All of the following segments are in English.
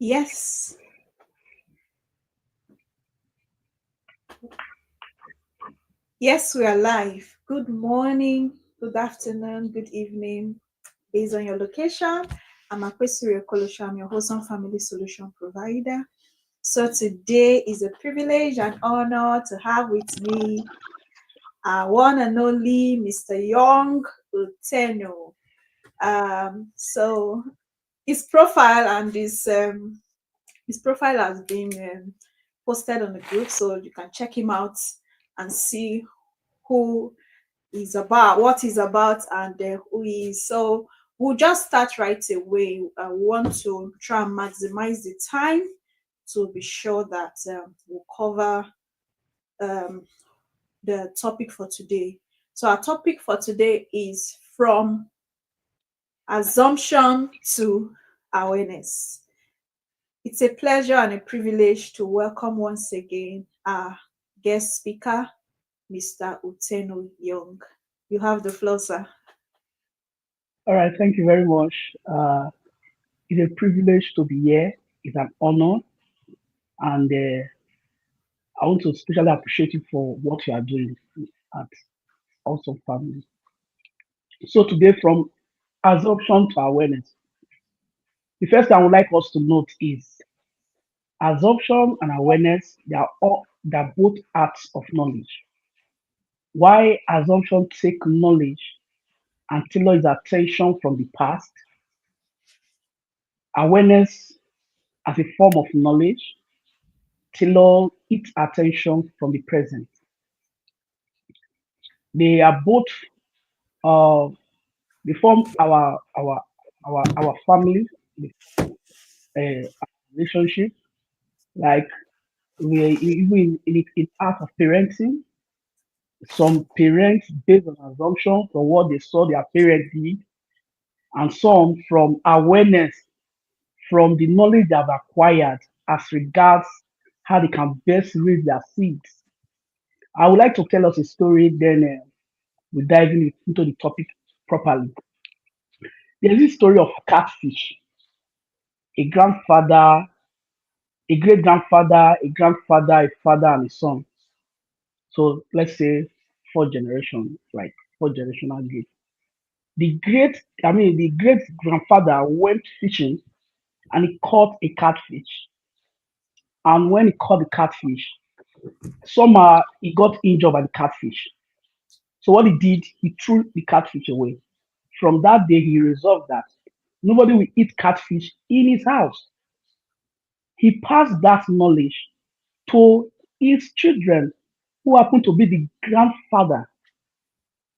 Yes. Yes, we are live. Good morning, good afternoon, good evening, based on your location. I'm Akpesiri Okolocha. I'm your wholesome family solution provider. So today is a privilege and honor to have with me our one and only Mr. Young Uteno. So his profile and his profile has been posted on the group, so you can check him out and see who is about, what he's about, and who he is. So we'll just start right away. I want to try and maximize the time to be sure that we'll cover um, the topic for today. So our topic for today is from assumption to awareness. It's a pleasure and a privilege to welcome once again our guest speaker, Mr. Uteno Young. You have the floor, sir. All right, thank you very much. It's a privilege to be here. It's an honor, and I want to especially appreciate you for what you are doing at Awesome Family. So today, from assumption to awareness, the first thing I would like us to note is assumption and awareness. They are both arts of knowledge. Why assumption take knowledge and tailor its attention from the past, awareness as a form of knowledge tailor its attention from the present. They are both uh, they form our family relationship. Like we even in art of parenting, some parents based on assumption from what they saw their parents did, and some from awareness from the knowledge they have acquired as regards how they can best raise their seeds. I would like to tell us a story, then we dive into the topic properly. There's this story of catfish, a grandfather, a great grandfather, a grandfather, a father, and a son. So let's say four generations, like four generational gate. The great grandfather went fishing and he caught a catfish. And when he caught the catfish, somehow he got injured by the catfish. So what he did, he threw the catfish away. From that day, he resolved that nobody will eat catfish in his house. He passed that knowledge to his children, who happened to be the grandfather.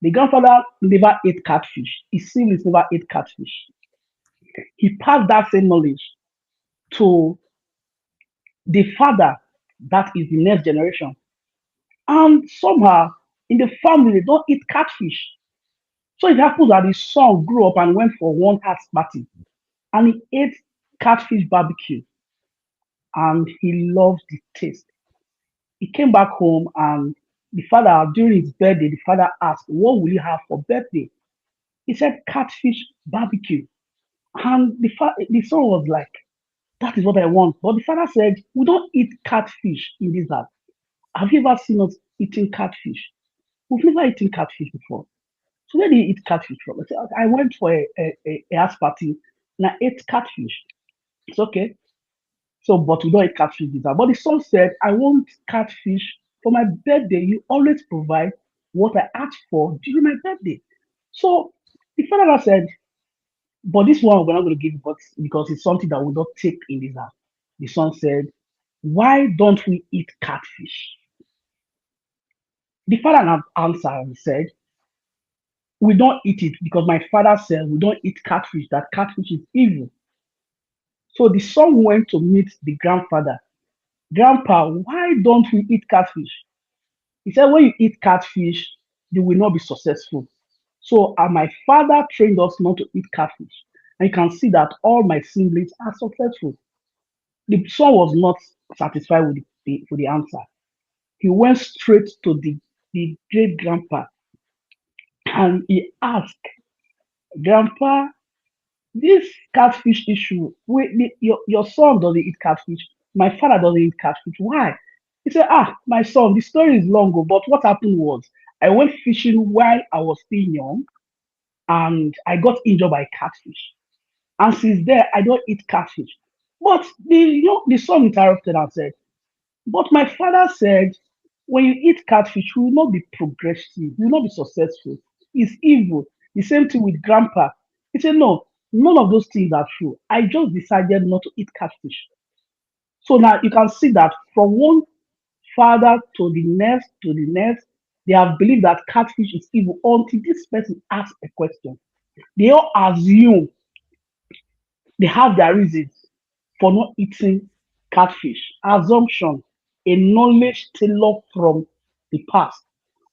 The grandfather never ate catfish. His siblings never ate catfish. He passed that same knowledge to the father, that is the next generation. And somehow in the family, they don't eat catfish. So it happens that his son grew up and went for one house party and he ate catfish barbecue and he loved the taste. He came back home and the father, during his birthday, the father asked, "What will you have for birthday?" He said, "Catfish barbecue." And the son was like, "That is what I want." But the father said, "We don't eat catfish in this house. Have you ever seen us eating catfish? We've never eaten catfish before." So where do you eat catfish from? I said, "I went for a house party and I ate catfish." It's okay. So, but we don't eat catfish this house. But the son said, "I want catfish for my birthday. You always provide what I asked for during my birthday." So the father said, "But this one we're not going to give you, but because it's something that we don't take in this house." The son said, "Why don't we eat catfish?" The father now answered and said, "We don't eat it because my father said we don't eat catfish, that catfish is evil." So the son went to meet the grandfather. "Grandpa, why don't we eat catfish?" He said, "When you eat catfish, you will not be successful. So my father trained us not to eat catfish. And you can see that all my siblings are successful." The son was not satisfied with the answer. He went straight to the great grandpa and he asked, "Grandpa, this catfish issue, your son doesn't eat catfish. My father doesn't eat catfish. Why? He said, my son, the story is long, but what happened was I went fishing while I was still young and I got injured by catfish. And since there, I don't eat catfish. But the son interrupted and said, but my father said, when you eat catfish, you will not be progressive, you will not be successful. It's evil. The same thing with grandpa. He said, no, none of those things are true. I just decided not to eat catfish. So now you can see that from one father to the next, they have believed that catfish is evil until this person asks a question. They all assume they have their reasons for not eating catfish. Assumption, a knowledge tailored from the past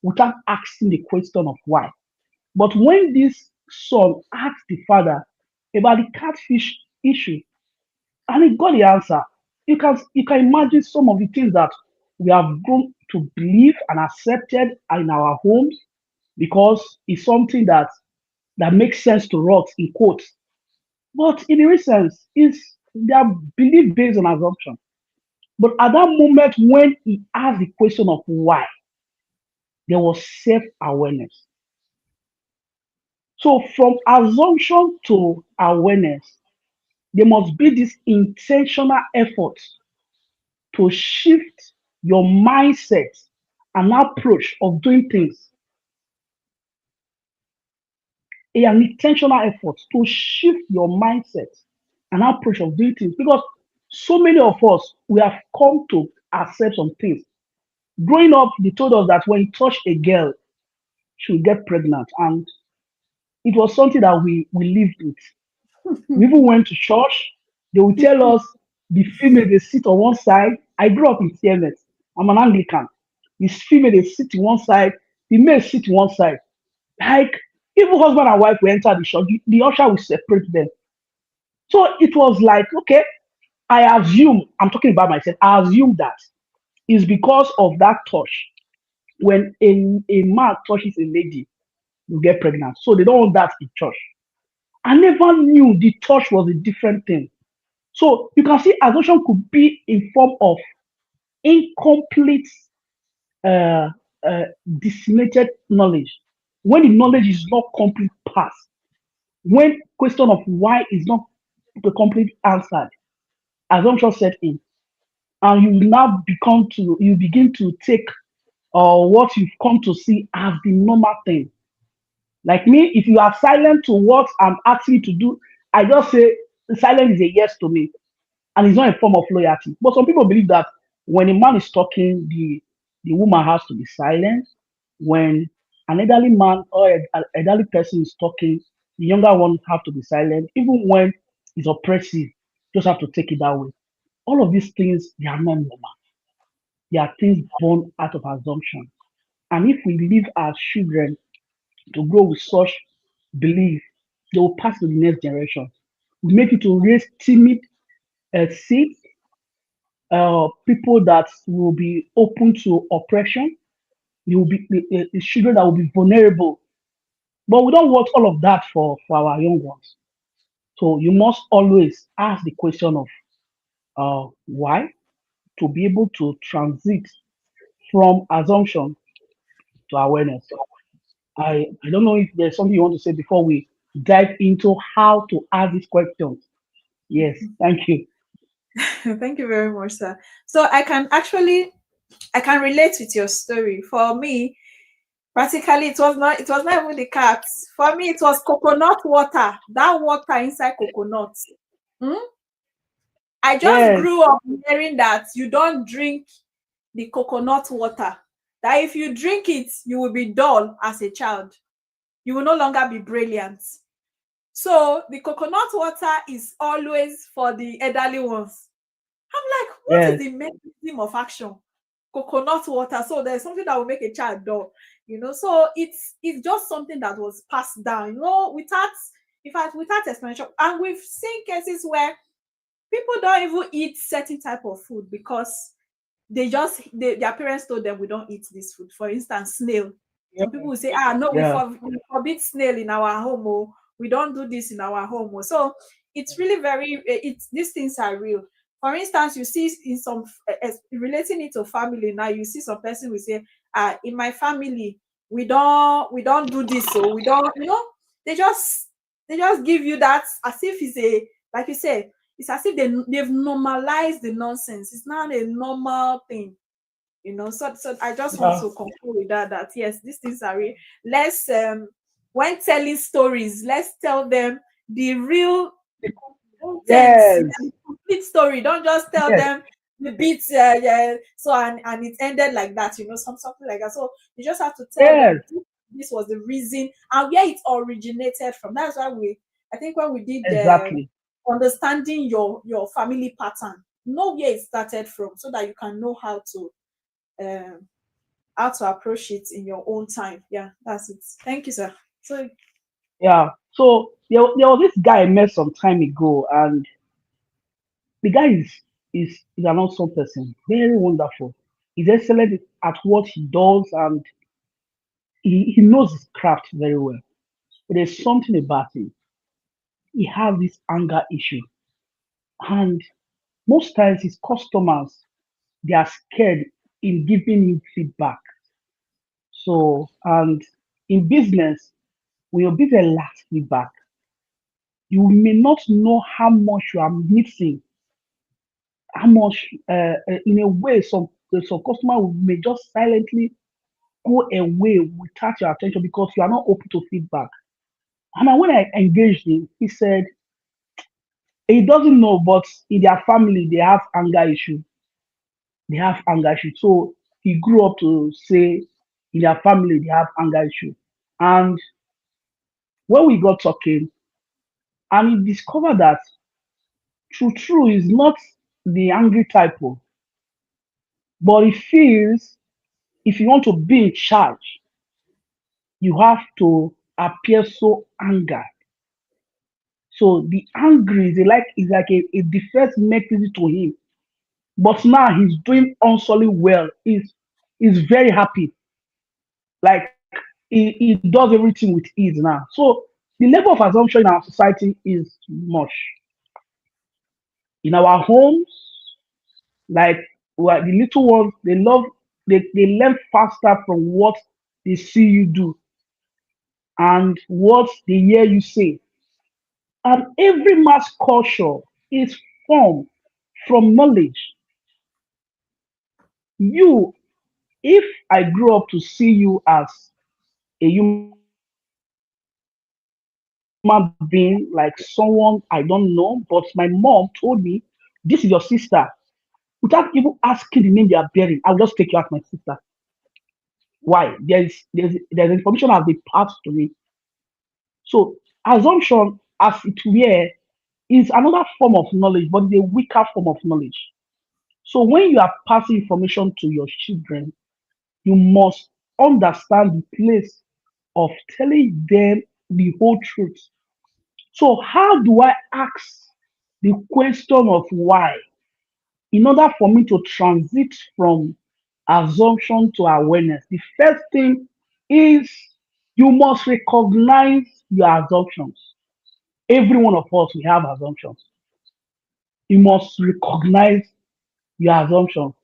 without asking the question of why. But when this son asked the father about the catfish issue and he got the answer, you can imagine some of the things that we have grown to believe and accepted in our homes because it's something that makes sense to us in quotes. But in the real sense, it's they are belief based on assumption. But at that moment when he asked the question of why, there was self-awareness. So from assumption to awareness, there must be this intentional effort to shift your mindset and approach of doing things. An intentional effort to shift your mindset and approach of doing things because so many of us we have come to accept some things. Growing up, they told us that when you touch a girl, she will get pregnant, and it was something that we lived with. We even went to church. They would tell us the female they sit on one side. I grew up in CMS. I'm an Anglican. The female they sit on one side, the male sit on one side. Like even husband and wife will enter the church, the usher will separate them. So it was like, okay, I assume, I'm talking about myself, I assume that it's because of that touch. When a man touches a lady, you get pregnant. So they don't want that in church. I never knew the touch was a different thing. So you can see assumption could be in form of incomplete, uh, uh, disseminated knowledge. When the knowledge is not complete past, when question of why is not the complete answered, assumption set in, and you begin to take what you've come to see as the normal thing. Like me, if you are silent to what I'm asking you to do, I just say silence is a yes to me, and it's not a form of loyalty. But some people believe that when a man is talking, the woman has to be silent. When an elderly man or an elderly person is talking, the younger one have to be silent. Even when it's oppressive, just have to take it that way. All of these things they are not normal. They are things born out of assumption. And if we leave our children to grow with such belief, they will pass to the next generation. We make it to raise timid seeds, people that will be open to oppression. They will be the children that will be vulnerable. But we don't want all of that for our young ones. So you must always ask the question of why to be able to transit from assumption to awareness. I don't know if there's something you want to say before we dive into how to ask these questions. Yes, thank you. Thank you very much, sir. So I can relate with your story. For me, practically it was not even the cats. For me, it was coconut water. That water inside coconut. Hmm? I just Yes, grew up hearing that you don't drink the coconut water. That if you drink it, you will be dull as a child. You will no longer be brilliant. So the coconut water is always for the elderly ones. I'm like, what is yes, the mechanism of action? Coconut water. So there's something that will make a child dull. So it's just something that was passed down, without, in fact, without explanation. And we've seen cases where people don't even eat certain type of food because their parents told them we don't eat this food. For instance, snail. yeah, Some people will say, no, we yeah, forbid snail in our home. Oh. we don't do this in our home. Oh. So it's really very it's these things are real. For instance, you see in some relating it to family now, you see some person will say, in my family, we don't do this, so we don't, they just they just give you that as if it's a, like you said, it's as if they've normalized the nonsense. It's not a normal thing, so I just want Yeah. to conclude with that yes, these things are real. Let's when telling stories, let's tell them the real contents, yeah, Yes. the complete story. Don't just tell Yes. them the bits, yeah, so and it ended like that, something like that. So you just have to tell Yes. them this was the reason and where it originated from. That's why I think when we did the Exactly. understanding your family pattern, know where it started from, so that you can know um how to approach it in your own time. Yeah, that's it. Thank you, sir. So Yeah. So there was this guy I met some time ago, and the guy is an awesome person, very wonderful. He's excellent at what he does, and he knows his craft very well. But there's something about him. He has this anger issue, and most times his customers, they are scared in giving him feedback. So, and in business, when you give a last feedback, you may not know how much you are missing, how much, in a way, some customer may just silently go away without your attention because you are not open to feedback. And then when I engaged him, he said he doesn't know, but in their family they have anger issue. They have anger issue. So he grew up to say in their family they have anger issue. And when we got talking, and he discovered that true is not the angry type, but he feels if you want to be in charge, you have to appear so angry. So the angry is like a defense mechanism to him. But now he's doing unsolely well. He's very happy. Like he does everything with ease now. So the level of assumption in our society is much. In our homes, like the little ones, they learn faster from what they see you do and what they hear you say. And every mass culture is formed from knowledge. You, if I grew up to see you as a human being, like someone I don't know, but my mom told me, this is your sister, without even asking the name they are bearing, I will just take you as my sister. Why? There's information has been passed to me. So assumption, as it were, is another form of knowledge, but it's a weaker form of knowledge. So when you are passing information to your children, you must understand the place of telling them the whole truth. So, how do I ask the question of why in order for me to transit from assumption to awareness? The first thing is you must recognize your assumptions. Every one of us, we have assumptions. You must recognize your assumptions,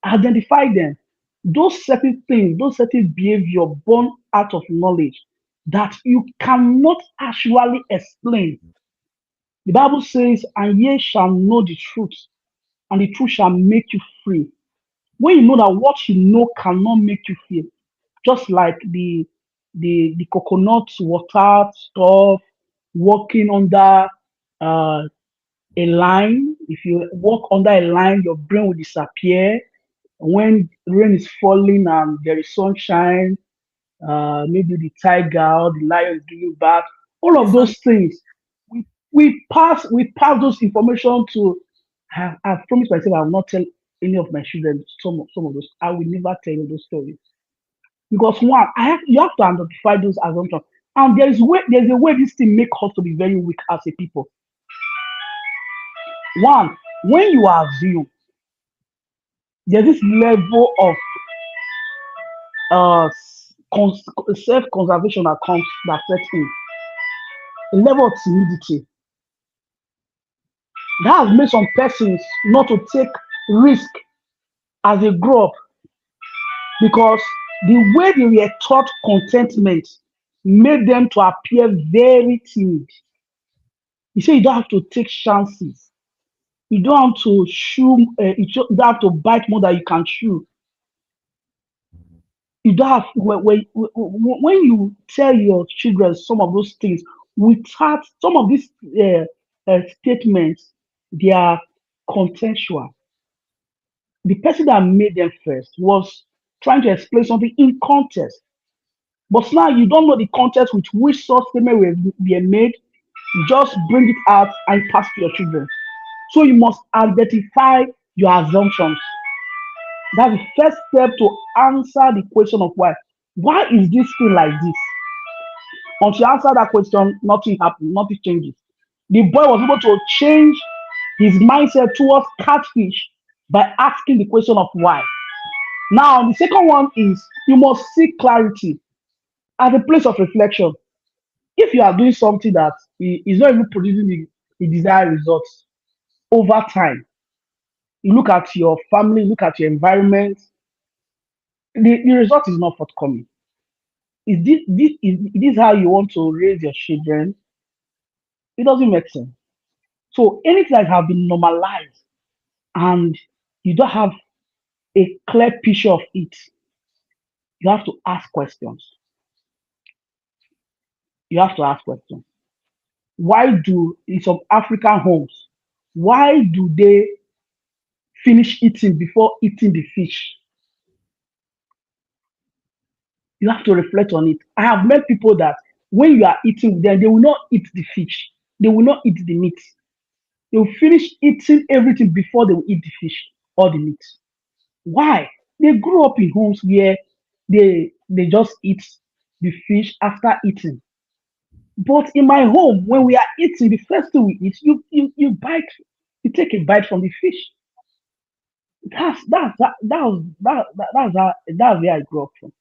identify them. Those certain things, those certain behavior born out of knowledge that you cannot actually explain. The Bible says, and ye shall know the truth, and the truth shall make you free. When you know that what you know cannot make you free, just like the coconut water stuff, walking under uh, a line. If you walk under a line, your brain will disappear. When rain is falling and there is sunshine, maybe the tiger or the lion is giving back. All the of fun. those things, we pass those information to. I've promised myself I will not tell any of my children some of those. I will never tell you those stories because one, you have to identify those assumptions, and there's a way this thing make us to be very weak as a people. One, when you assume, there's this level of uh self conservation that sets in. a level of timidity that has made some persons not to take risk as they grow up because the way they were taught contentment made them to appear very timid. You say you don't have to take chances. You don't have to chew. You don't have to bite more than you can chew. You don't have when you tell your children some of those things without some of these statements, they are contextual. The person that made them first was trying to explain something in context. But now you don't know the context with which such statement were made. Just bring it out and pass to your children. So you must identify your assumptions. That's the first step to answer the question of why. Why is this thing like this? Once you answer that question, nothing happens, nothing changes. The boy was able to change his mindset towards catfish by asking the question of why. Now, the second one is you must seek clarity at a place of reflection. If you are doing something that is not even producing the desired results over time, you look at your family, look at your environment, the result is not forthcoming. Is this how you want to raise your children? It doesn't make sense. So anything that have been normalized and you don't have a clear picture of it, you have to ask questions. You have to ask questions. Why do in some African homes, why do they finish eating before eating the fish? You have to reflect on it. I have met people that when you are eating with them, they will not eat the fish. They will not eat the meat. They will finish eating everything before they will eat the fish or the meat. Why? They grew up in homes where they just eat the fish after eating. But in my home, when we are eating, the first thing we eat, you bite, you take a bite from the fish. That's where I grew up from.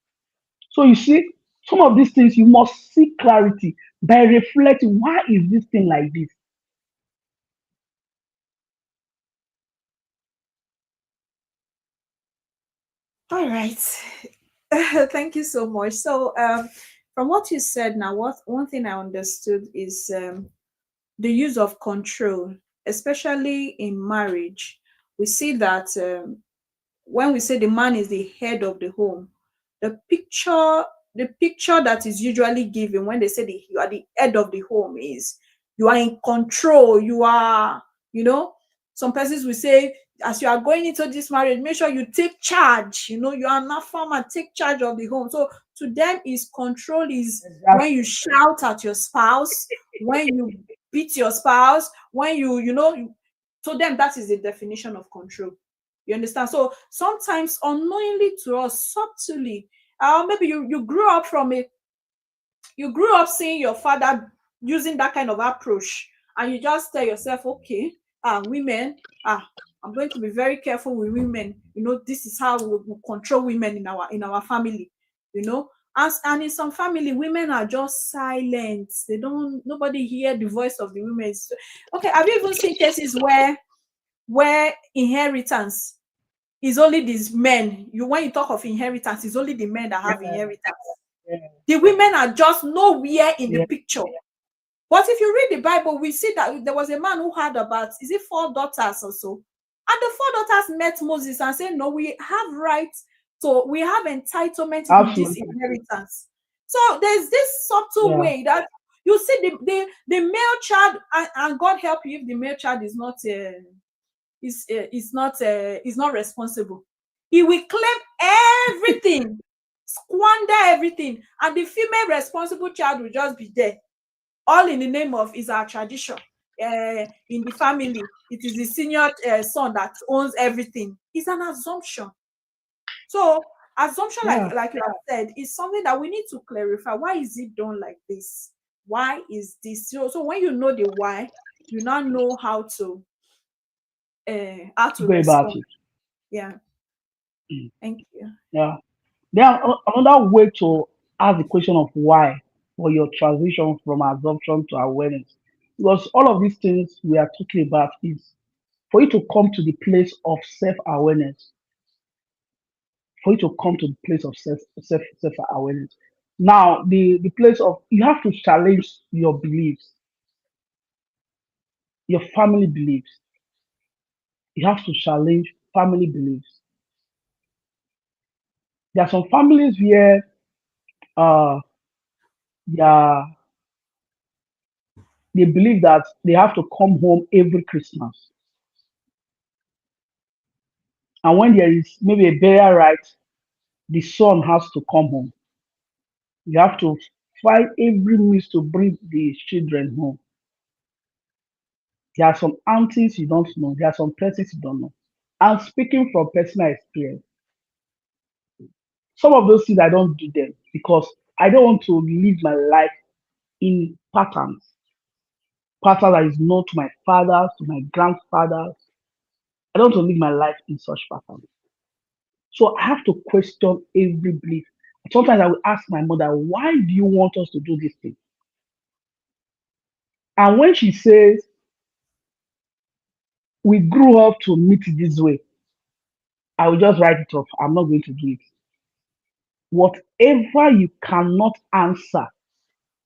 So you see, some of these things you must seek clarity by reflecting. Why is this thing like this? All right. Thank you so much. So, from what you said now, what one thing I understood is the use of control, especially in marriage. We see that when we say the man is the head of the home, the picture the picture that is usually given when they say you are the head of the home is you are in control. You are, some persons will say, as you are going into this marriage, make sure you take charge. You are not farmer, take charge of the home. So to them, is control is when Exactly. you shout at your spouse, when you beat your spouse, when to them that is the definition of control. You understand? So sometimes unknowingly to us, subtly, maybe you grew up seeing your father using that kind of approach, and you just tell yourself, okay, women, I'm going to be very careful with women. This is how we control women in our family. And in some family, women are just silent. Nobody hear the voice of the women. Okay, have you even seen cases where inheritance is only these men? When you talk of inheritance, it's only the men that have Yeah, inheritance. yeah, The women are just nowhere in the yeah. picture. But if you read the Bible, we see that there was a man who had about, is it 4 daughters or so? And the 4 daughters met Moses and said, no, we have rights, so we have entitlement in this Absolutely. inheritance. So there's this subtle Yeah. way that you see the male child, and God help you if the male child is not responsible. He will claim everything, squander everything, and the female responsible child will just be there, all in the name of is our tradition. In the family, it is the senior son that owns everything. It's an assumption. So assumption, like Yeah. like you have said, is something that we need to clarify. Why is it done like this? Why is this? So when you know the why, you now know how to Go about respond. it. Yeah. Mm. Thank you. Yeah. Then another way to ask the question of why. for your transition from assumption to awareness. Because all of these things we are talking about is for you to come to the place of self-awareness, for you to come to the place of self-awareness. Now, the place of you have to challenge your beliefs, your family beliefs. You have to challenge family beliefs. There are some families where uh they are, they believe that they have to come home every Christmas. And when there is maybe a burial rite, the son has to come home. You have to find every means to bring the children home. There are some aunties you don't know. There are some persons you don't know. I'm speaking from personal experience. Some of those things I don't do them because I don't want to live my life in pattern that is known to my fathers, to my grandfathers. I don't want to live my life in such patterns. So I have to question every belief. Sometimes I will ask my mother, why do you want us to do this thing? And when she says, we grew up to meet it this way, I will just write it off. I'm not going to do it. Whatever you cannot answer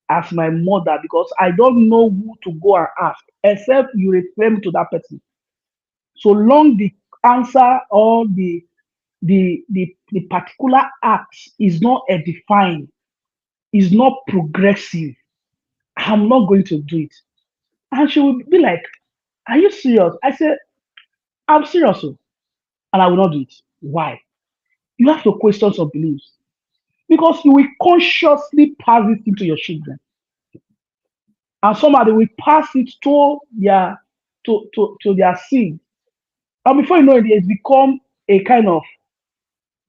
as my mother, because I don't know who to go and ask, except you refer me to that person. So long the answer or the particular act is not edifying, is not progressive, I'm not going to do it. And she would be like, are you serious? I said, I'm serious, oh, and I will not do it. Why? You have to question some beliefs because you will consciously pass it into your children. And somebody will pass it to to their seed. And before you know it, it's become a kind of,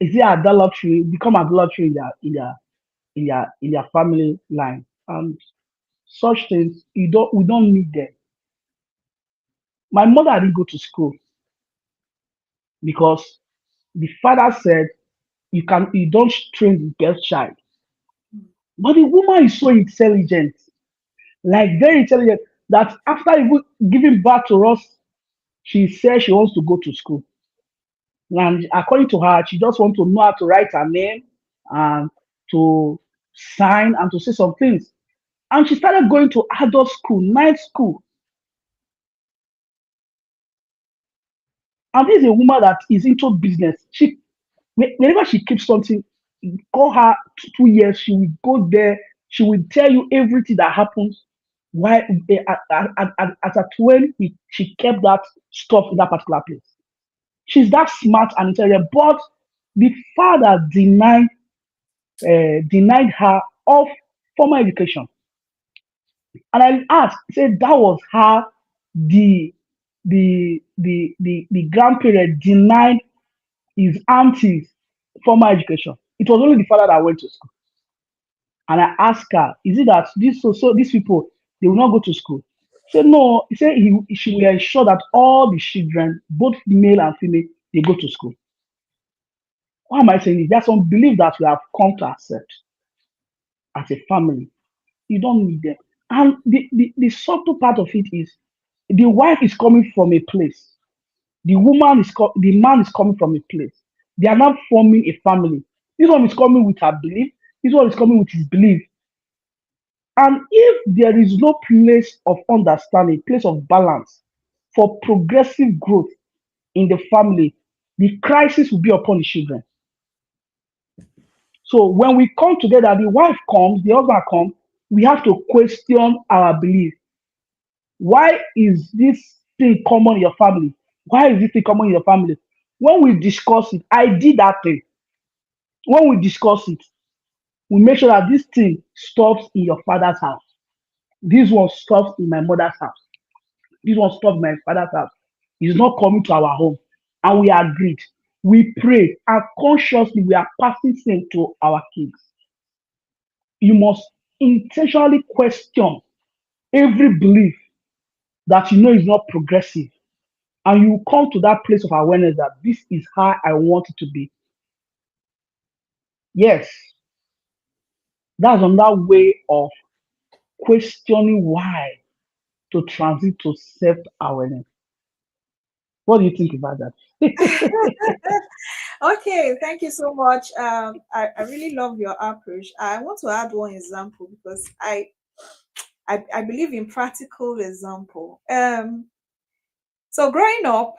is it idolatry, become idolatry in their family line. And such things we don't need them. My mother didn't go to school because the father said you don't train the girl child. But the woman is so intelligent, like very intelligent, that after even giving birth to us, she said she wants to go to school. And according to her, she just wants to know how to write her name and to sign and to say some things. And she started going to adult school, night school. And this is a woman that is into business. Whenever she keeps something, call her 2 years, she will go there. She will tell you everything that happens. Why at when she kept that stuff in that particular place. She's that smart and intelligent, but the father denied her of formal education. And I asked, said that was how the the grandparent denied his aunties formal education. It was only the father that went to school. And I asked her, is it that these people they will not go to school? She said no. He said she will ensure that all the children, both male and female, they go to school. Why am I saying this? There's some belief that we have come to accept as a family. You don't need them. And the subtle part of it is the wife is coming from a place. The man is coming from a place. They are not forming a family. This one is coming with her belief. This one is coming with his belief. And if there is no place of understanding, place of balance for progressive growth in the family, the crisis will be upon the children. So when we come together, the wife comes, the husband comes, we have to question our belief. Why is this thing common in your family? Why is this thing common in your family? When we discuss it, I did that thing. When we discuss it, we make sure that this thing stops in your father's house. This one stops in my mother's house. This one stops in my father's house. It's not coming to our home. And we agreed. We pray and consciously we are passing things to our kids. You must intentionally question every belief that you know is not progressive. And you come to that place of awareness that this is how I want it to be. Yes, That's another way of questioning why to transit to self awareness. What do you think about that? Okay, thank you so much. I really love your approach. I want to add one example because I believe in practical example. So growing up,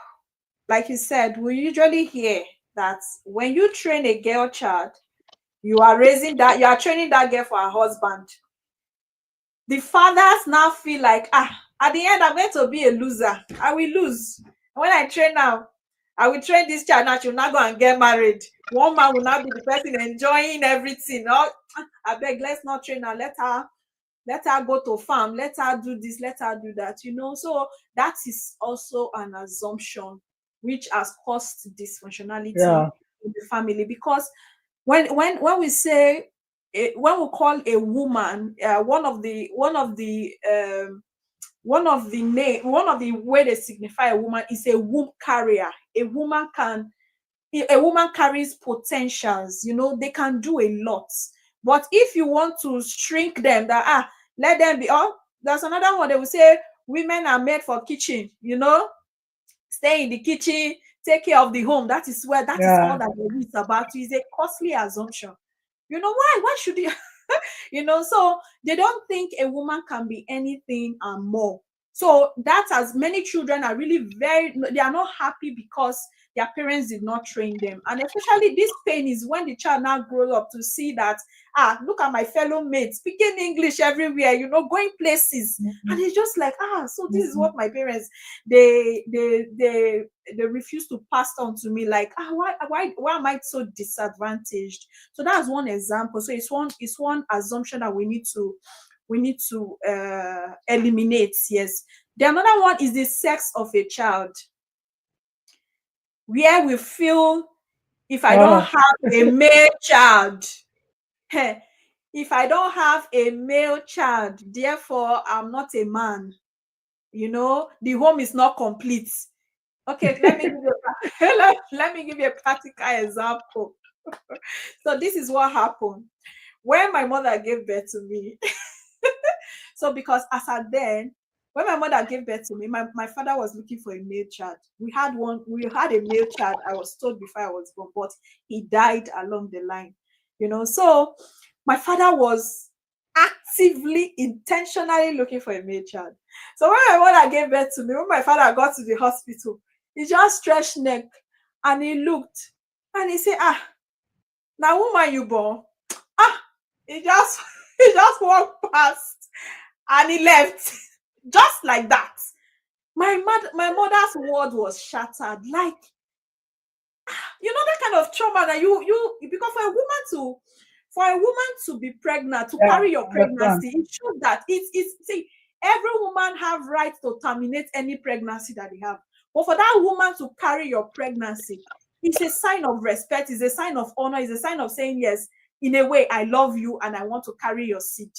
like you said, we usually hear that when you train a girl child, you are training that girl for her husband. The fathers now feel like, at the end, I'm going to be a loser. I will lose. When I train now, I will train this child now, she'll not go and get married. One man will not be the person enjoying everything. No, I beg, let's not train her. Let her go to farm, let her do this, let her do that, so that is also an assumption which has caused dysfunctionality Yeah, in the family. Because when we say, when we call a woman, one of the way they signify a woman is a womb carrier. A woman carries potentials, they can do a lot. But if you want to shrink them, that let them be, there's another one, they will say women are made for kitchen, stay in the kitchen, take care of the home. That is all yeah, that there is about you. Is a costly assumption. Why should you so they don't think a woman can be anything and more. So that, as many children are really they are not happy because their parents did not train them. And especially this pain is when the child now grows up to see that, look at my fellow mates speaking English everywhere, going places. And it's just like, so this is what my parents, they refuse to pass on to me. Like, why am I so disadvantaged? So that's one example. So it's one assumption that we need to eliminate. Yes. The another one is the sex of a child, where we feel, if I don't uh, have a male child, if I don't have a male child, therefore I'm not a man. The home is not complete. Okay, let me give you let me give you a practical example. So this is what happened when my mother gave birth to me. So because as at then, when my mother gave birth to me, my father was looking for a male child. We had a male child, I was told, before I was born, but he died along the line. So my father was actively, intentionally looking for a male child. So when my mother gave birth to me, when my father got to the hospital, he just stretched neck and he looked and he said, now woman you born. Ah, he just he just walked past and he left. Just like that. My mother's world was shattered. Like, that kind of trauma that because for a woman to be pregnant, to yeah, carry your understand. pregnancy, it shows that it's see, every woman have right to terminate any pregnancy that they have. But for that woman to carry your pregnancy, it's a sign of respect, it's a sign of honor, it's a sign of saying, yes, in a way, I love you and I want to carry your seed.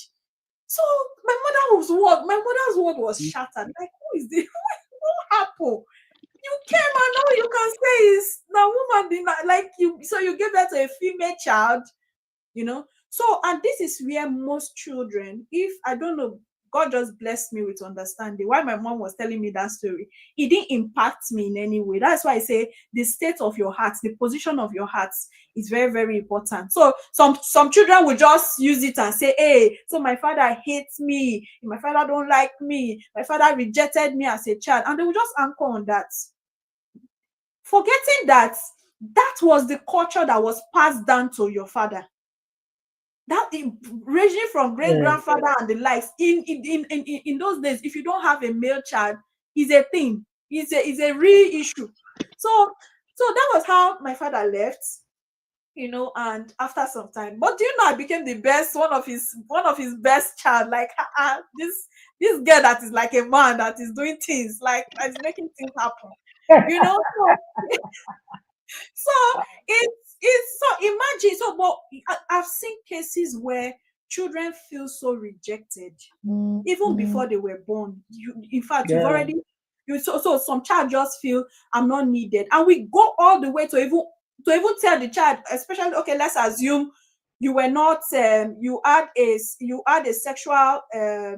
So my mother's world was shattered. Like, who is this? What happened? You came and all you can say is the woman did not like you. So you gave birth to a female child, So, and this is where most children, if I don't know, God just blessed me with understanding. While my mom was telling me that story, it didn't impact me in any way. That's why I say the state of your heart, the position of your heart is very, very important. So some children will just use it and say, hey, so my father hates me, my father don't like me, my father rejected me as a child, and they will just anchor on that, forgetting that that was the culture that was passed down to your father, that ranging from great Yeah, grandfather and the likes. In those days, if you don't have a male child, is a thing, is a real issue. So that was how my father left, and after some time, but do you know, I became the best, one of his best child. Like, this girl that is like a man, that is doing things, like, is making things happen, so so it's so, imagine. So, but I've seen cases where children feel so rejected even before they were born. In fact, you've yeah, already so some child just feel, I'm not needed, and we go all the way to even tell the child, especially, okay, let's assume you were not you had a sexual uh,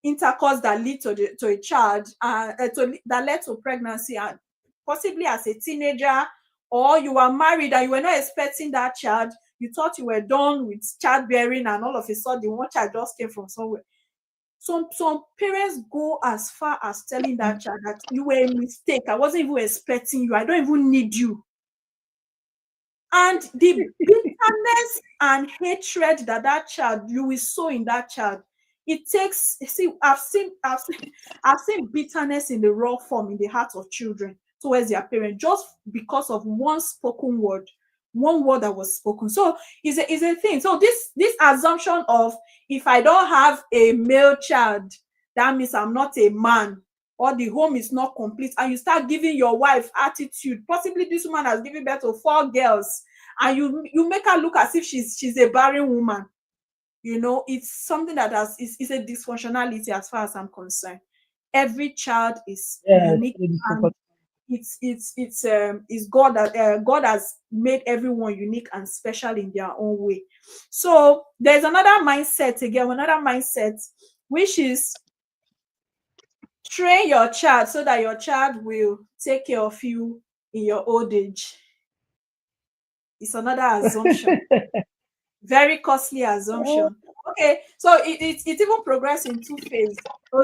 intercourse that lead to a child, that led to pregnancy, and possibly as a teenager, or you were married and you were not expecting that child, you thought you were done with childbearing, and all of a sudden one child just came from somewhere. Some parents go as far as telling that child that you were a mistake. I wasn't even expecting you. I don't even need you. And the bitterness and hatred that child, you will sow in that child, it takes, see, I've seen bitterness in the raw form in the heart of children towards their parents, just because of one spoken word, one word that was spoken. So it's a thing. So this assumption of, if I don't have a male child, that means I'm not a man, or the home is not complete, and you start giving your wife attitude. Possibly this woman has given birth to 4 girls, and you make her look as if she's a barren woman. It's something that is a dysfunctionality as far as I'm concerned. Every child is Yes, unique, it is and it's God that God has made everyone unique and special in their own way. So there's another mindset, which is train your child so that your child will take care of you in your old age. It's another assumption, very costly assumption. Okay, so it even progress in two phases. They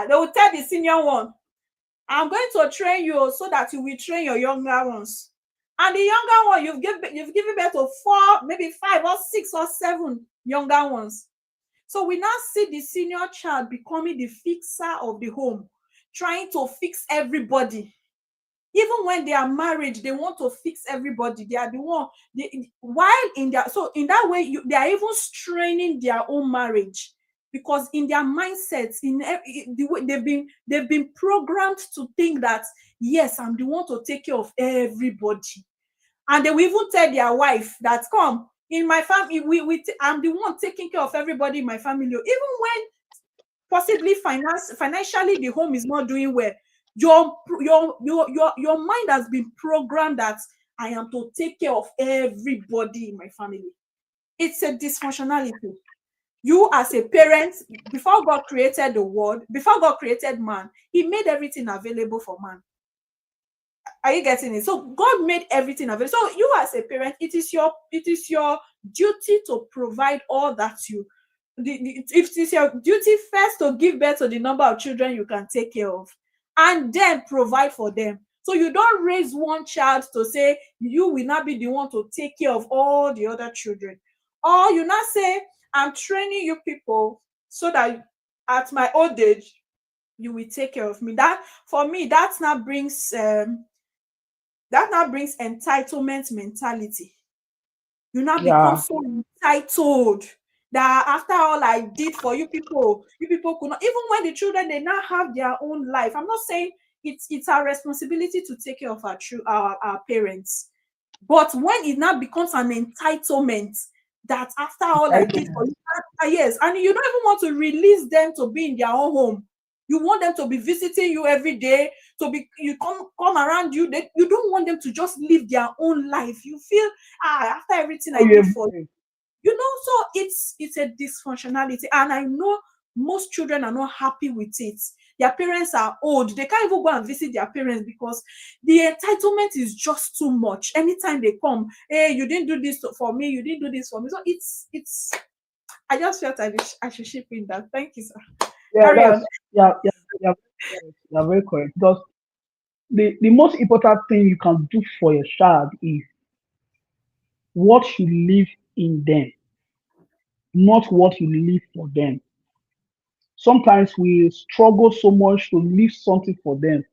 will tell the senior one, I'm going to train you so that you will train your younger ones. And the younger one, you've given birth to 4, maybe 5 or 6 or 7 younger ones. So we now see the senior child becoming the fixer of the home, trying to fix everybody. Even when they are married, they want to fix everybody. They are the one. While in their, so in that way, they are even straining their own marriage, because in their mindsets, the way they've been programmed to think that, yes, I'm the one to take care of everybody, and they will even tell their wife that, come in my family, I'm the one taking care of everybody in my family, even when possibly financially the home is not doing well. Your mind has been programmed that I am to take care of everybody in my family. It's a dysfunctionality. You as a parent, before God created the world, before God created man, he made everything available for man. Are you getting it? So God made everything available. So you as a parent, it is your duty to provide all that it is your duty first to give birth to the number of children you can take care of, and then provide for them. So you don't raise one child to say you will not be the one to take care of all the other children, or you not say, I'm training you people so that at my old age you will take care of me. That, for me, that now brings entitlement mentality. You now become yeah. so entitled that after all I did for you people could not, even when the children, they now have their own life. I'm not saying it's our responsibility to take care of our parents, but when it now becomes an entitlement, that after all I did for Entitlement. you, yes, and you don't even want to release them to be in their own home. You want them to be visiting you every day, to be, you come around you. You don't want them to just live their own life. You feel, after everything Oh, I did for you so it's a dysfunctionality, and I know most children are not happy with it. Their parents are old, they can't even go and visit their parents because the entitlement is just too much. Anytime they come, hey, you didn't do this for me, you didn't do this for me. So it's I just felt I should ship in that. Thank you, sir. yeah, Carry on. yeah, you're very correct. Because the most important thing you can do for your child is what you leave in them, not what you leave for them. Sometimes we struggle so much to leave something for them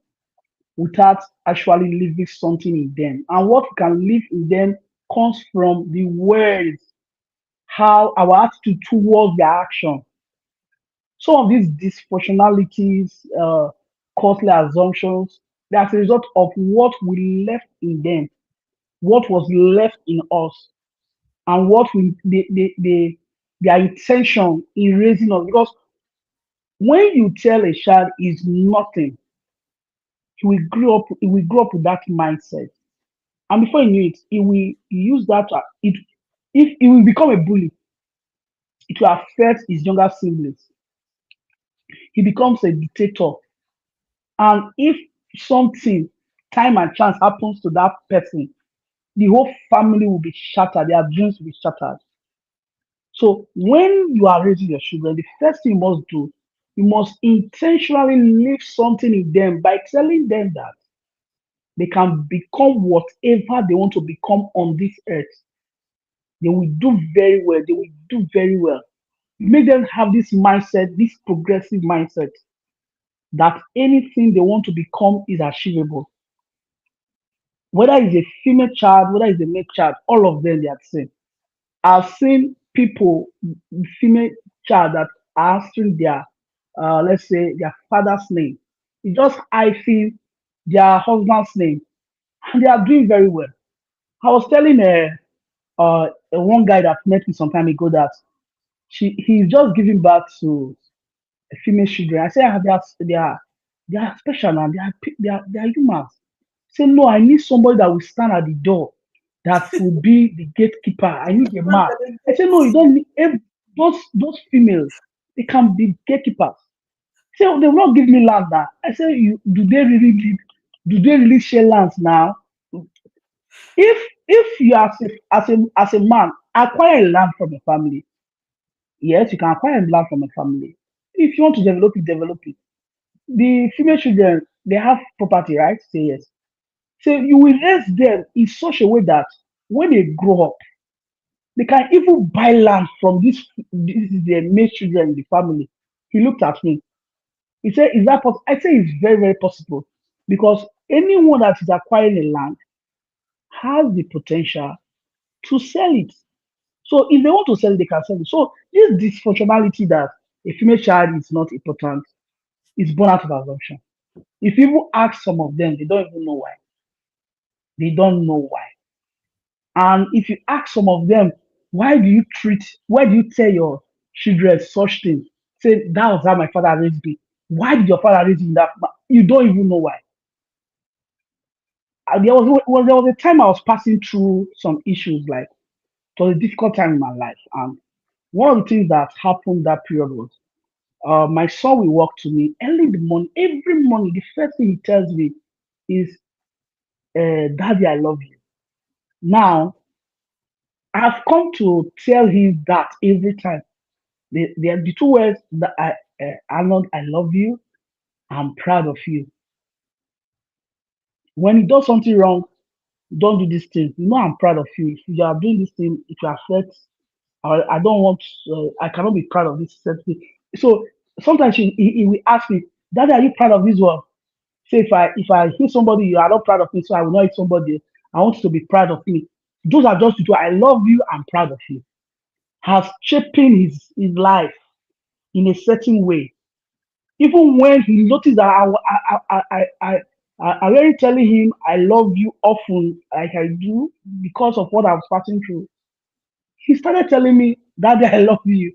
without actually leaving something in them. And what we can leave in them comes from the words, how our attitude towards their action. Some of these dysfunctionalities, costly assumptions, that's a result of what we left in them, what was left in us, and what their intention in raising us. Because when you tell a child is nothing, he will grow up with that mindset. And before you knew it, he will use that. If he will become a bully, it will affect his younger siblings. He becomes a dictator. And if something, time and chance happens to that person, the whole family will be shattered, their dreams will be shattered. So when you are raising your children, the first thing you must do, you must intentionally leave something in them by telling them that they can become whatever they want to become on this earth. They will do very well. They will do very well. Make them have this mindset, this progressive mindset that anything they want to become is achievable. Whether it's a female child, whether it's a male child, all of them they are the same. I've seen people, female child that are answering their, let's say, their father's name. It just hyphing their husband's name, and they are doing very well. I was telling one guy that met me some time ago that he's just giving birth to female children. I say, ah, they are special and they are humans. Say, no, I need somebody that will stand at the door, that will be the gatekeeper. I need a Front man. of the I say, no, you gates. don't need those females. They can be gatekeepers. Say, oh, they will not give me land now. I say, do they really share lands now? If you as a man acquire a land from a family, yes, you can acquire land from a family. If you want to develop it, develop it. The female children, they have property, right? Say yes. So you will raise them in such a way that when they grow up, they can even buy land from this is the male children in the family. He looked at me. He said, is that possible? I say it's very, very possible because anyone that is acquiring a land has the potential to sell it. So if they want to sell it, they can sell it. So this dysfunctionality that a female child is not important is born out of assumption. If people ask some of them, they don't even know why. They don't know why. And if you ask some of them, why do you tell your children such things? Say, that was how my father raised me. Why did your father raise you in that? You don't even know why. There was a time I was passing through some issues, like it was a difficult time in my life. And one of the things that happened that period was my son will walk to me early in the morning. Every morning, the first thing he tells me is, Daddy, I love you. Now, I've come to tell him that every time. The two words that Arnold, I love you, I'm proud of you. When he does something wrong, don't do this thing. You know, I'm proud of you. If you are doing this thing, it will affect. I don't want. I cannot be proud of this certain thing. So sometimes he will ask me, Daddy, are you proud of this one? Say if I hit somebody, you are not proud of me, so I will not hit somebody. I want you to be proud of me. Those are just the two. I love you. I'm proud of you. Has shaping his life in a certain way. Even when he noticed that I already telling him I love you often, like I do, because of what I was passing through, he started telling me, Daddy, I love you.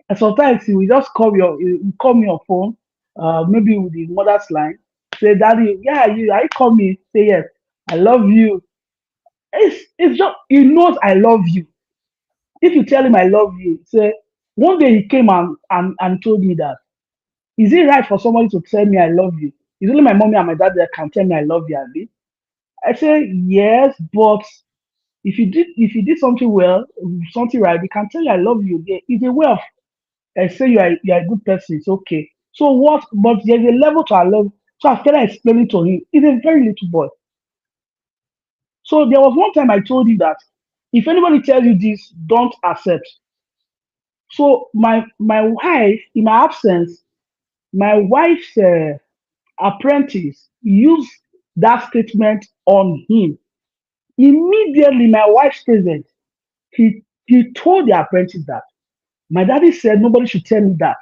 And sometimes he will just he will call me on phone, maybe with the mother's line, say, Daddy, yeah, I call me, say yes, I love you. It's just he knows I love you. If you tell him I love you, say one day he came and told me that, is it right for somebody to tell me I love you? It's only my mommy and my dad that can tell me I love you, Abi. I say yes, but if you did something well, something right, they can tell you I love you. It's a way of say you are a good person. It's okay. So what? But there's a level to our love. So I started explaining to him. He's a very little boy. So there was one time I told him that if anybody tells you this, don't accept. So my wife, in my absence, my wife's apprentice used that statement on him. Immediately, my wife's present, he told the apprentice that my daddy said nobody should tell me that.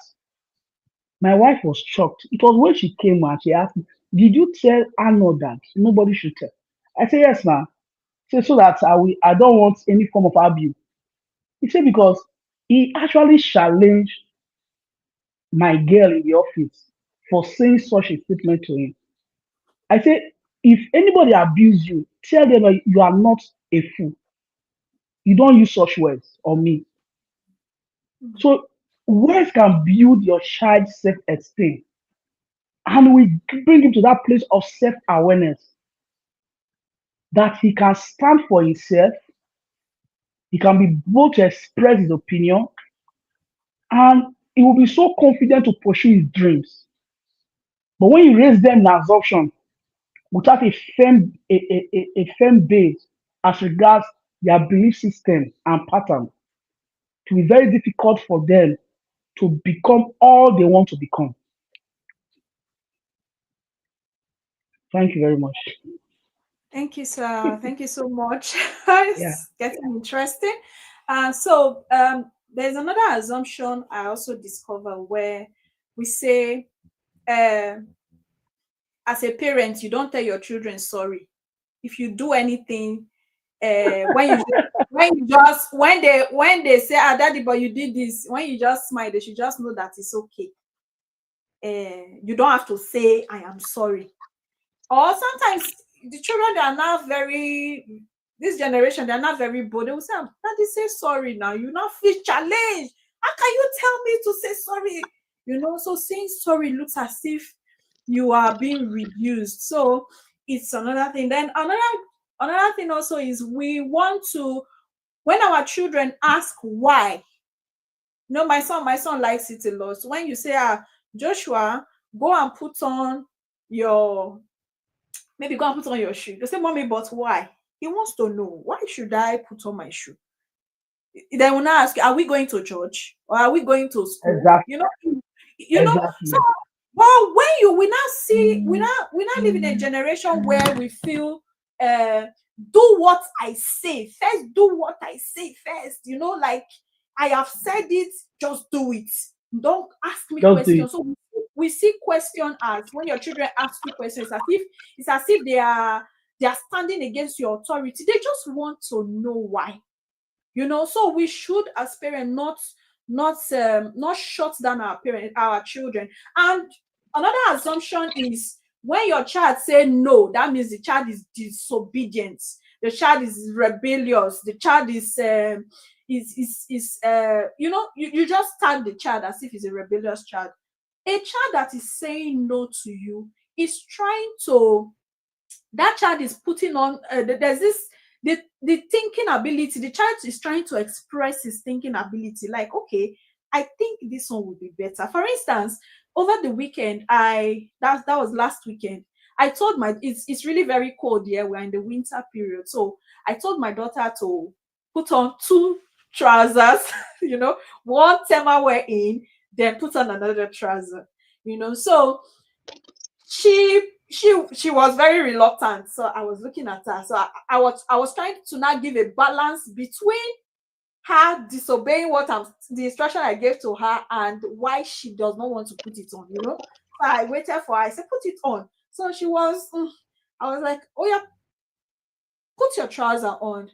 My wife was shocked. It was when she came and she asked me, did you tell Arnold that nobody should tell? I said, yes, ma'am. Say so that I don't want any form of abuse. He said because he actually challenged my girl in the office for saying such a statement to him. I say, if anybody abuse you, tell them that you are not a fool. You don't use such words on me. Mm. So words can build your child's self-esteem, and we bring him to that place of self-awareness that he can stand for himself, he can be bold to express his opinion, and he will be so confident to pursue his dreams. But when you raise them in assumption without a firm base as regards their belief system and pattern, it will be very difficult for them to become all they want to become. Thank you very much. Thank you, sir. Thank you so much. Yeah. It's getting interesting. There's another assumption I also discover where we say, uh, as a parent, you don't tell your children sorry if you do anything. When they say, "Ah, daddy, but you did this," when you just smile, they should just know that it's okay. You don't have to say, "I am sorry." Or sometimes the children, they are not very, this generation, they're not very bold. They will say, "Daddy, say sorry now. You not feel challenged. How can you tell me to say sorry?" So saying sorry looks as if you are being reduced. So it's another thing. Then another thing also is we want to, when our children ask why, my son likes it a lot. So when you say, Joshua, go and put on your maybe go and put on your shoe. They say, "Mommy, but why?" He wants to know, why should I put on my shoe? Then when I ask, are we going to church or are we going to school? Exactly. So Exactly. but when you we now see we now live in a generation where we feel, uh do what I say first, do what I say first, like, I have said it, just do it. Don't ask me Just do it. questions. So we see question as, when your children ask you questions, as if they are standing against your authority. They just want to know why. So we should, as parents, not shut down our children. And another assumption is, when your child say no, that means the child is disobedient, the child is rebellious, the child you just tag the child as if he's a rebellious child. A child that is saying no to you is trying to that child is putting on, there's this, the thinking ability. The child is trying to express his thinking ability, like, okay, I think this one would be better. For instance, over the weekend, that was last weekend, I told it's really very cold here, we're in the winter period. So I told my daughter to put on two trousers, one thermal wear in, then put on another trouser. So she was very reluctant. So I was looking at her. So I was trying to now give a balance between her disobeying the instruction I gave to her, and why she does not want to put it on. So I waited for her. I said, put it on. So I was like, oh yeah, put your trouser on,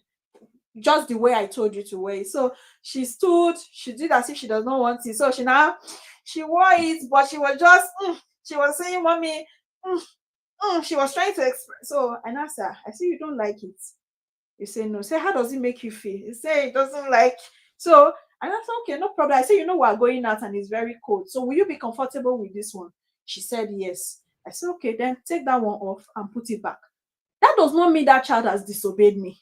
just the way I told you to wear it. So she stood, she did as if she does not want it. So she wore it, but she was just she was saying, "Mommy, she was trying to express." So I asked her, I said, "You don't like it?" You say no. Say, "How does it make you feel?" You say it doesn't like. So I said, "Okay, no problem." I said, "We're going out and it's very cold. So will you be comfortable with this one?" She said yes. I said, "Okay, then take that one off and put it back." That does not mean that child has disobeyed me.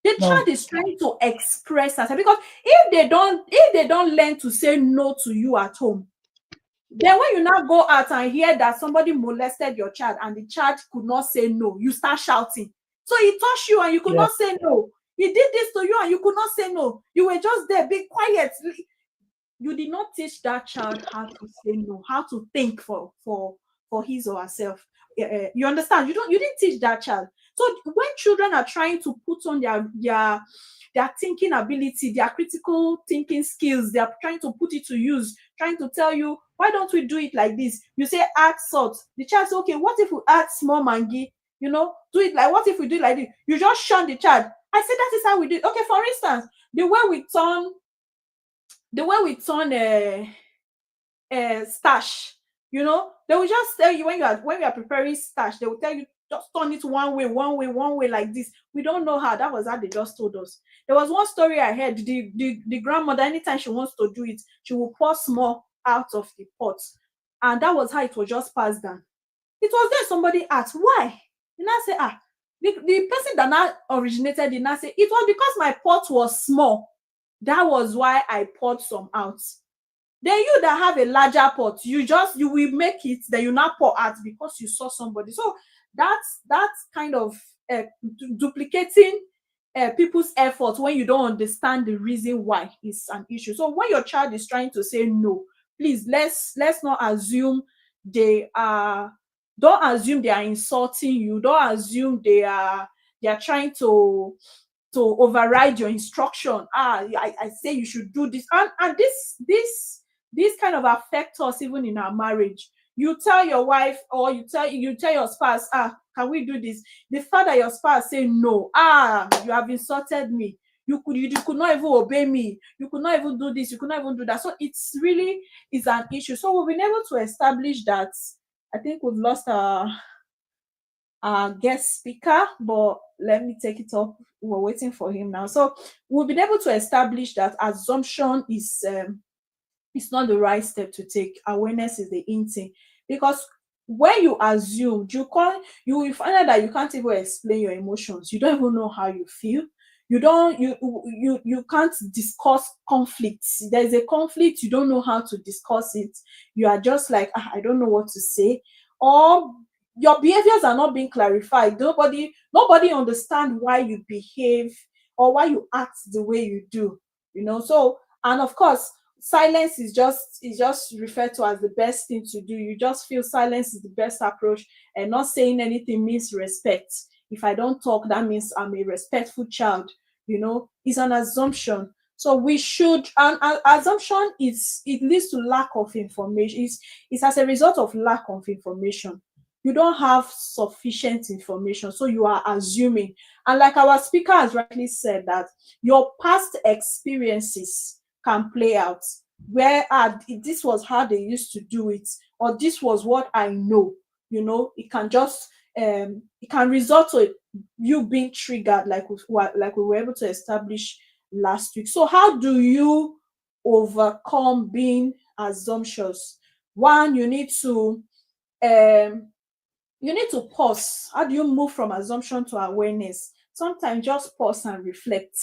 The child No. is trying to express herself, because if they don't learn to say no to you at home, then when you now go out and hear that somebody molested your child and the child could not say no, you start shouting. So he touched you and you could Yeah. not say no. He did this to you and you could not say no. You were just there, be quiet. You did not teach that child how to say no, how to think for his or herself. You understand? You didn't teach that child. So when children are trying to put on their thinking ability, their critical thinking skills, they are trying to put it to use, trying to tell you, why don't we do it like this? You say add salt. The child say, okay, what if we add small mangi? Do it like, what if we do it like this? You just shun the child. I say that is how we do it. Okay, for instance, the way we turn stash, they will just tell you, when you are preparing stash, they will tell you, just turn it one way like this. We don't know how. That was how they just told us. There was one story I heard. The grandmother, anytime she wants to do it, she will pour small out of the pot, and that was how it was just passed down. It was there somebody asked why. You now say, the person that now originated it now say it was because my pot was small. That was why I poured some out. Then you that have a larger pot, you will make it, then you now pour out because you saw somebody. So that's kind of duplicating people's efforts when you don't understand the reason why is an issue. So when your child is trying to say no, please let's not assume they are don't assume they are insulting you. Don't assume they are trying to override your instruction. I say you should do this, and this kind of affect us even in our marriage. You tell your wife, or you tell your spouse, can we do this? The fact that your spouse say no, you have insulted me. You could not even obey me. You could not even do this. You could not even do that. So it's really is an issue. So we've been able to establish that. I think we've lost our guest speaker, but let me take it up. We're waiting for him now. So we've been able to establish that assumption is it's not the right step to take. Awareness is the in thing, because when you assume, you will find out that you can't even explain your emotions. You don't even know how you feel. You can't discuss conflicts. There's a conflict, you don't know how to discuss it. You are just like, I don't know what to say. Or your behaviors are not being clarified. Nobody understand why you behave or why you act the way you do. So, and of course, silence is just referred to as the best thing to do. You just feel silence is the best approach, and not saying anything means respect. If I don't talk, that means I'm a respectful child. It's an assumption. So we should, and assumption it leads to lack of information. It's as a result of lack of information. You don't have sufficient information, so you are assuming. And like our speaker has rightly said, that your past experiences can play out, where this was how they used to do it, or this was what I know. It can just it can result to you being triggered, like we were able to establish last week. So how do you overcome being assumptions? One, you need to pause. How do you move from assumption to awareness? Sometimes just pause and reflect.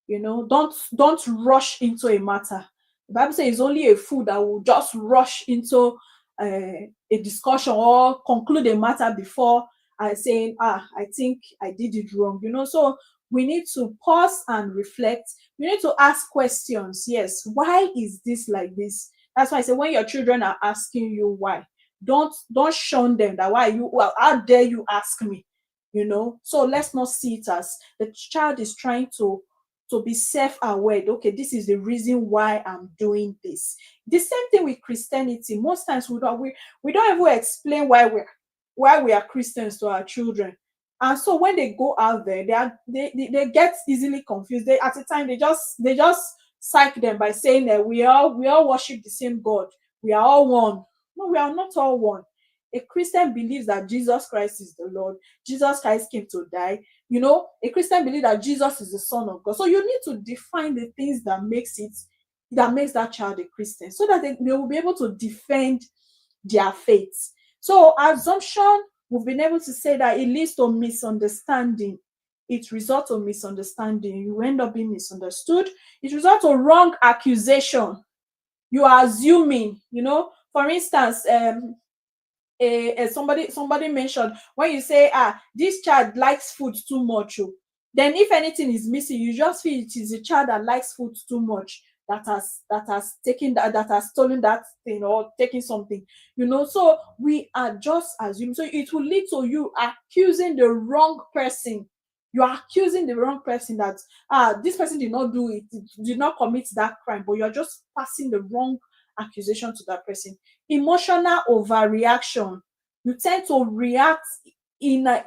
Don't rush into a matter. The Bible says it's only a fool that will just rush into a discussion or conclude a matter before saying, I think I did it wrong. So we need to pause and reflect. We need to ask questions. Yes, why is this like this? That's why I say, when your children are asking you why, don't shun them. That why how dare you ask me? So let's not see it as the child is trying to be self-aware. Okay, this is the reason why I'm doing this. The same thing with Christianity. Most times we don't even explain why we are Christians to our children. And so when they go out there, they get easily confused. At the time, they just psych them by saying that we all worship the same God. We are all one. No, we are not all one. A Christian believes that Jesus Christ is the Lord. Jesus Christ came to die. A Christian believes that Jesus is the Son of God. So you need to define the things that makes that child a Christian, so that they will be able to defend their faith. So assumption, we've been able to say that it leads to misunderstanding. It results in misunderstanding. You end up being misunderstood. It results in wrong accusation. You are assuming. For instance, somebody mentioned, when you say, this child likes food too much, then if anything is missing, you just feel it is a child that likes food too much, that has taken that has stolen that thing or taken something. So we are just assuming. So it will lead to you accusing the wrong person. You are accusing the wrong person, that this person did not do it, did not commit that crime, but you're just passing the wrong accusation to that person. Emotional overreaction. You tend to react in a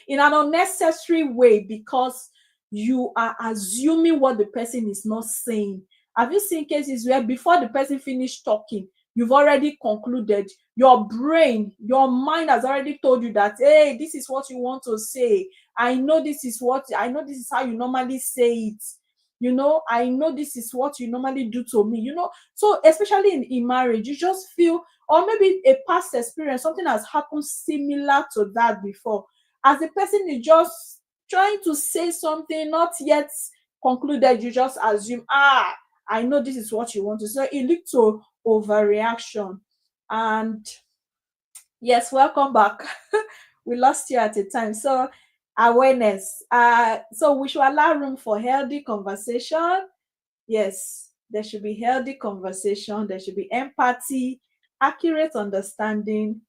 in an unnecessary way, because you are assuming what the person is not saying. Have you seen cases where before the person finished talking, you've already concluded. Your brain, your mind has already told you that, hey, this is what you want to say. I know this is how you normally say it. I know this is what you normally do to me. So especially in marriage, you just feel, or maybe a past experience, something has happened similar to that before. As the person is just trying to say something, not yet concluded, you just assume, I know this is what you want to say. It leads to overreaction. And yes, welcome back. We lost you at a time. So awareness. So we should allow room for healthy conversation. Yes, there should be healthy conversation. There should be empathy, accurate understanding,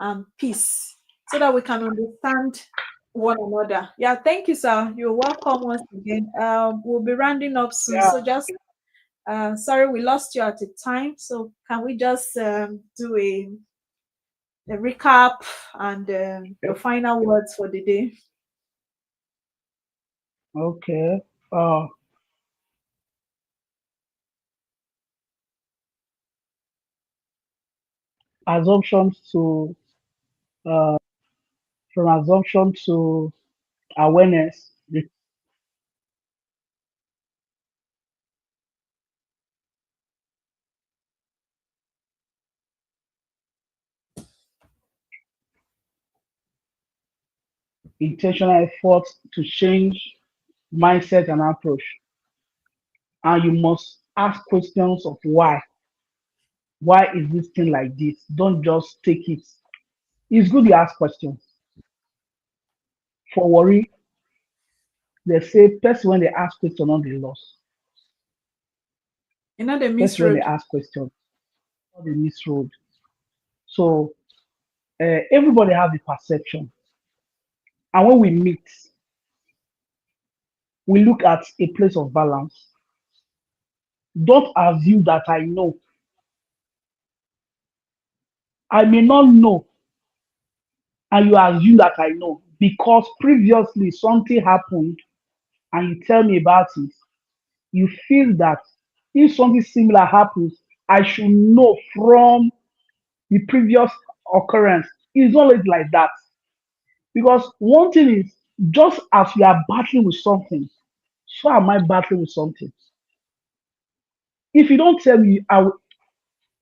and peace, so that we can understand one another. Yeah, thank you, sir. You're welcome once again. We'll be rounding up soon. Yeah. So just sorry we lost you at a time. So can we just do a recap and your Yep. final words for the day? Okay. Uh, assumptions to uh, from assumption to awareness. The intentional effort to change mindset and approach, and you must ask questions of why. Why is this thing like this? Don't just take it. It's good you ask questions. For worry, they say person when they ask questions not the loss. The Person when they misroad. ask questions not the misroad. So everybody have a perception, and when we meet, we look at a place of balance. Don't assume that I know. I may not know, and you assume that I know because previously something happened and you tell me about it. You feel that if something similar happens, I should know from the previous occurrence. It's always like that. Because one thing is, just as we are battling with something, so am I battling with something. If you don't tell me,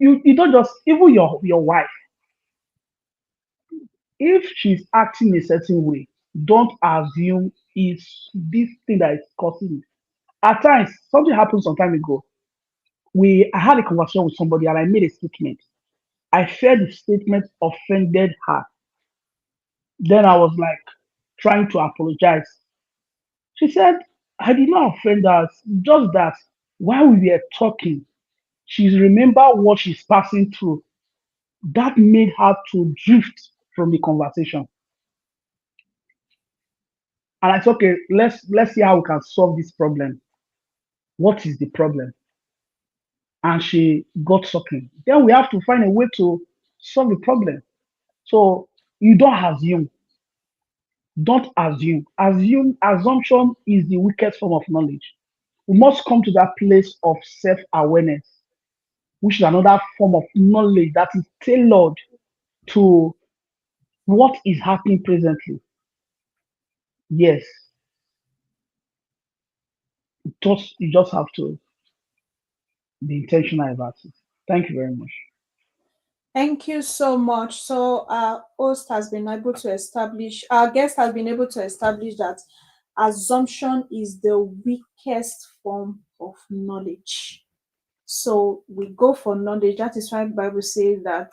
you don't just, even your wife, if she's acting a certain way, don't assume it's this thing that is causing it. At times, something happened some time ago. I had a conversation with somebody and I made a statement. I felt the statement offended her. Then I was like trying to apologize. She said, I did not offend her, just that while we were talking, she remembered what she's passing through. That made her to drift from the conversation. And I said, okay, let's see how we can solve this problem. What is the problem? And she got sucking. Then we have to find a way to solve the problem. So you don't assume. Don't assume. Assumption is the weakest form of knowledge. We must come to that place of self-awareness, which is another form of knowledge that is tailored to what is happening presently. Yes, you just have to be intentional about it. Thank you very much. Thank you so much. So our host has been able to establish, our guest has been able to establish that assumption is the weakest form of knowledge. So we go for knowledge. That is why the Bible says that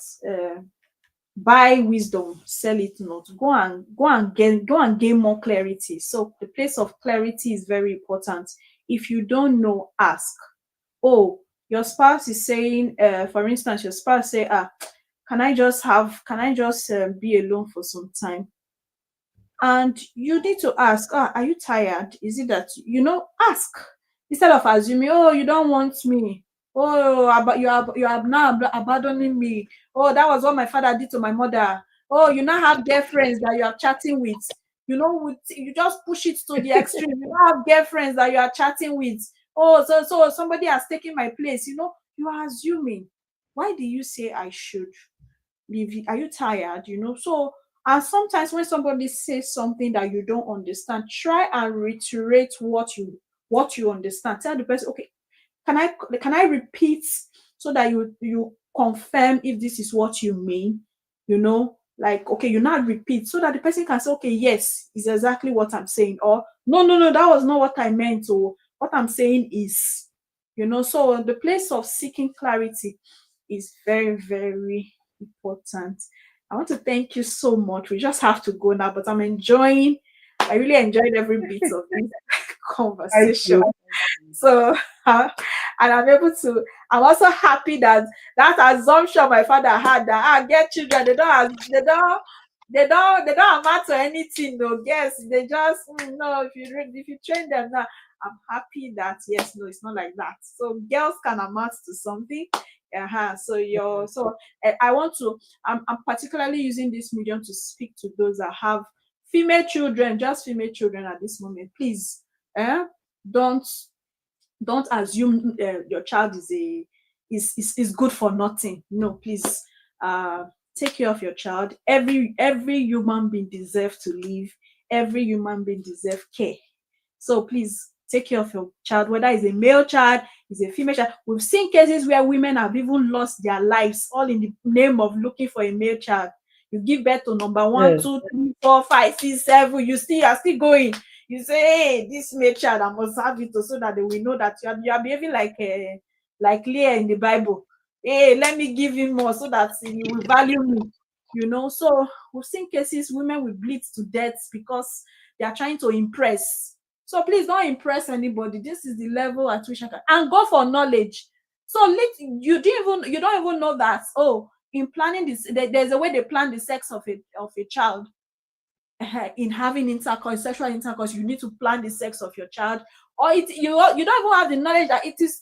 buy wisdom, sell it not. Go and gain more clarity. So the place of clarity is very important. If you don't know, ask. Oh, your spouse is saying, for instance, your spouse say, can I just be alone for some time? And you need to ask, are you tired? Is it that, ask instead of assuming, oh, you don't want me. Oh, you are now abandoning me. Oh, that was what my father did to my mother. Oh, you now have girlfriends that you are chatting with. You just push it to the extreme. You now have girlfriends that you are chatting with. Oh, so somebody has taken my place. You are assuming. Why do you say I should leave you? Are you tired? So, and sometimes when somebody says something that you don't understand, try and reiterate what you understand. Tell the person, okay, can I repeat, so that you confirm if this is what you mean, like, okay, you now repeat so that the person can say, okay, yes, is exactly what I'm saying, or no, no, no, that was not what I meant, or what I'm saying is, so the place of seeking clarity is very, very important. I want to thank you so much. We just have to go now, but I really enjoyed every bit of this Thank conversation. you. So, and I'm also happy that that assumption my father had, that get children, they don't amount to anything, no. Yes, they just, no, if you train them now, I'm happy that, yes, no, it's not like that. So girls can amount to something. So I want to, I'm particularly using this medium to speak to those that have female children, just female children at this moment. Please, don't don't assume your child is good for nothing. No, please, uh take care of your child. Every human being deserves to live. Every human being deserves care. So please take care of your child, whether it's a male child, it's a female child. We've seen cases where women have even lost their lives, all in the name of looking for a male child. You give birth to number one, Yes, two, three, four, five, six, seven. You are still going. You say, hey, this male child, I must have it, so that they will know that you are behaving like Leah in the Bible. Hey, let me give him more, so that he will value me. So we've seen cases women will bleed to death because they are trying to impress. So please don't impress anybody. This is the level at which I can, and go for knowledge. So you don't even know that, oh, in planning this, there's a way they plan the sex of a child. In having intercourse, sexual intercourse, you need to plan the sex of your child. Or you don't even have the knowledge that it is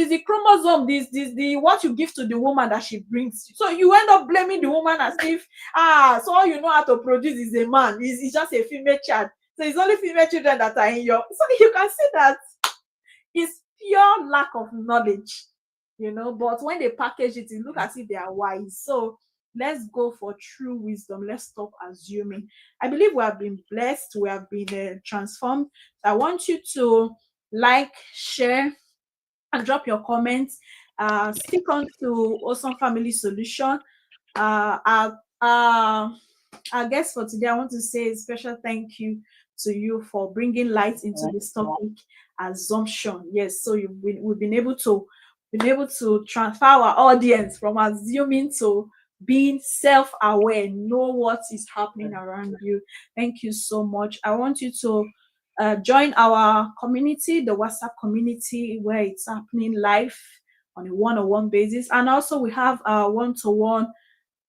the chromosome, this the what you give to the woman that she brings. So you end up blaming the woman as if, so all you know how to produce is a man, is just a female child. So it's only female children that are in your, so you can see that it's pure lack of knowledge. But when they package it, it look as if they are wise. So let's go for true wisdom. Let's stop assuming. I believe we have been blessed, we have been transformed. I want you to like, share, and drop your comments. Stick on to Awesome Family Solution. Uh, our, uh, our guest for today, I want to say a special thank you to you for bringing light into this topic, assumption. Yes, so we've been able to transfer our audience from assuming to being self-aware, know what is happening around you. Thank you so much. I want you to join our community, the WhatsApp community, where it's happening live on a one-on-one basis, and also we have a one-to-one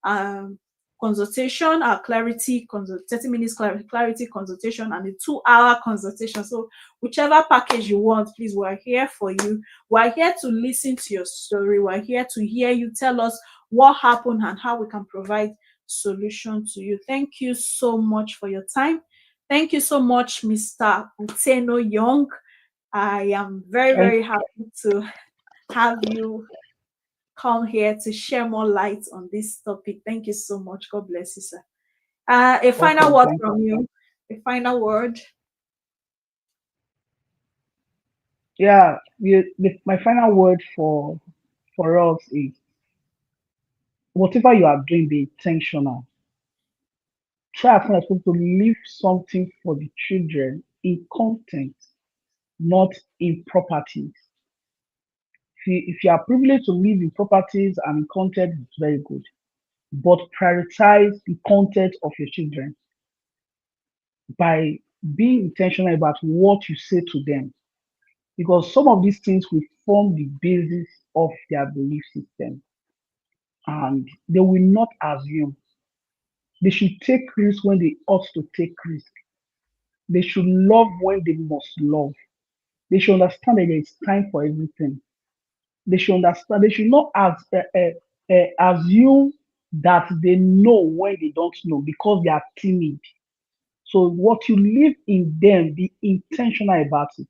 um, consultation, our 30 minutes clarity consultation, and a 2-hour consultation. So whichever package you want, please, we're here for you. We're here to listen to your story. We're here to hear you tell us what happened and how we can provide solution to you. Thank you so much for your time. Thank you so much, Mr. Uteno Young. I am very, thank very happy to have you come here to share more light on this topic. Thank you so much. God bless you, sir. A final welcome. word Thank from you. A final word. yeah. My final word for us is whatever you are doing, be intentional. Try as much as possible to leave something for the children in content, not in properties. If you are privileged to live in properties and in content, it's very good. But prioritize the content of your children by being intentional about what you say to them. Because some of these things will form the basis of their belief system. And they will not assume. They should take risks when they ought to take risks. They should love when they must love. They should understand that there is time for everything. They should understand. They should not assume that they know when they don't know because they are timid. So what you leave in them, be intentional about it.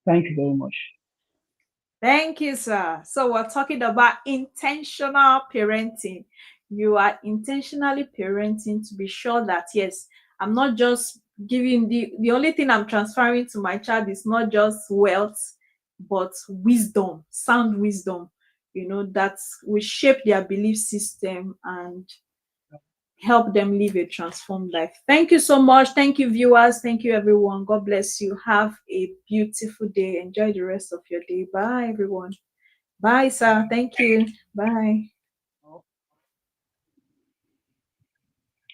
Thank you very much. Thank you, sir. So we're talking about intentional parenting. You are intentionally parenting to be sure that yes, I'm not just giving the only thing I'm transferring to my child is not just wealth, but wisdom, sound wisdom, that will shape their belief system and help them live a transformed life. Thank you so much. Thank you, viewers. Thank you, everyone. God bless you. Have a beautiful day. Enjoy the rest of your day. Bye, everyone. Bye, sir. Thank you. Bye.